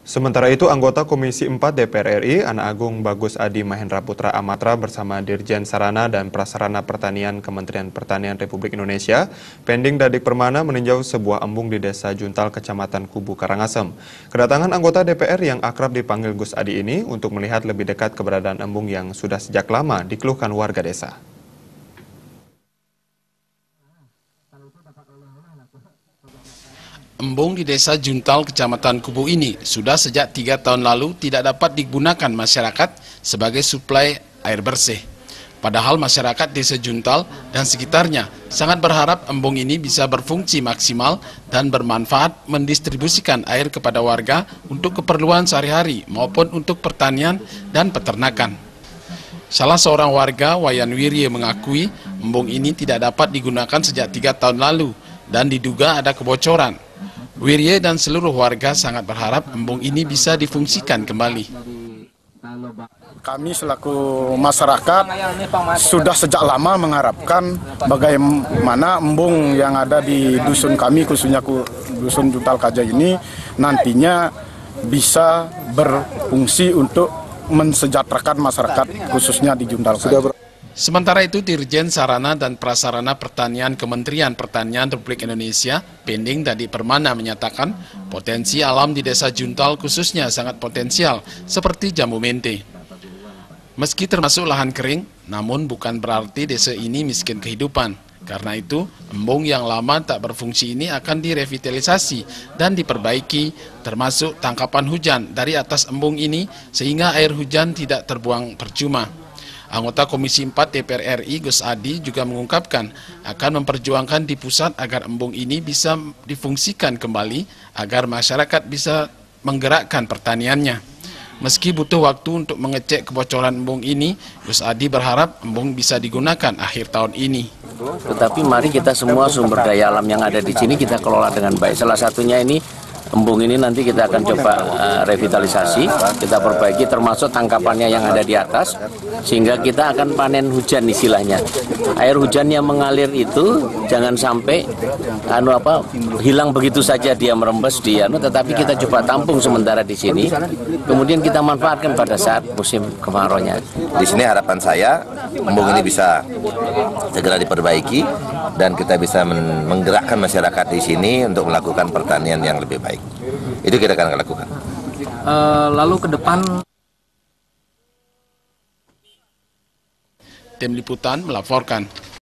Sementara itu, anggota Komisi 4 DPR RI, Ana Agung Bagus Adi Mahendra Putra Amatra bersama Dirjen Sarana dan Prasarana Pertanian Kementerian Pertanian Republik Indonesia, Pending Dadik Permana meninjau sebuah embung di Desa Juntal, Kecamatan Kubu, Karangasem. Kedatangan anggota DPR yang akrab dipanggil Gus Adi ini untuk melihat lebih dekat keberadaan embung yang sudah sejak lama dikeluhkan warga desa. Embung di Desa Juntal, Kecamatan Kubu ini sudah sejak 3 tahun lalu tidak dapat digunakan masyarakat sebagai suplai air bersih. Padahal masyarakat Desa Juntal dan sekitarnya sangat berharap embung ini bisa berfungsi maksimal dan bermanfaat mendistribusikan air kepada warga untuk keperluan sehari-hari maupun untuk pertanian dan peternakan. Salah seorang warga, Wayan Wirye, mengakui embung ini tidak dapat digunakan sejak 3 tahun lalu dan diduga ada kebocoran. Wirye dan seluruh warga sangat berharap embung ini bisa difungsikan kembali. Kami selaku masyarakat sudah sejak lama mengharapkan bagaimana embung yang ada di dusun kami, khususnya dusun Juntal Kaja ini, nantinya bisa berfungsi untuk mensejahterakan masyarakat khususnya di Juntal Kaja. Sementara itu, Dirjen Sarana dan Prasarana Pertanian Kementerian Pertanian Republik Indonesia, Pending Dadik Permana, menyatakan potensi alam di Desa Juntal khususnya sangat potensial, seperti jambu mente. Meski termasuk lahan kering, namun bukan berarti desa ini miskin kehidupan. Karena itu, embung yang lama tak berfungsi ini akan direvitalisasi dan diperbaiki, termasuk tangkapan hujan dari atas embung ini, sehingga air hujan tidak terbuang percuma. Anggota Komisi 4 DPR RI, Gus Adi, juga mengungkapkan akan memperjuangkan di pusat agar embung ini bisa difungsikan kembali agar masyarakat bisa menggerakkan pertaniannya. Meski butuh waktu untuk mengecek kebocoran embung ini, Gus Adi berharap embung bisa digunakan akhir tahun ini. Tetapi mari kita semua sumber daya alam yang ada di sini kita kelola dengan baik. Salah satunya ini embung ini nanti kita akan coba revitalisasi, kita perbaiki termasuk tangkapannya yang ada di atas, sehingga kita akan panen hujan istilahnya. Air hujan yang mengalir itu jangan sampai hilang begitu saja dia merembes tetapi kita coba tampung sementara di sini, kemudian kita manfaatkan pada saat musim kemaraunya. Di sini harapan saya embung ini bisa segera diperbaiki dan kita bisa menggerakkan masyarakat di sini untuk melakukan pertanian yang lebih baik. Itu kita akan lakukan. Lalu ke depan. Tim Liputan melaporkan.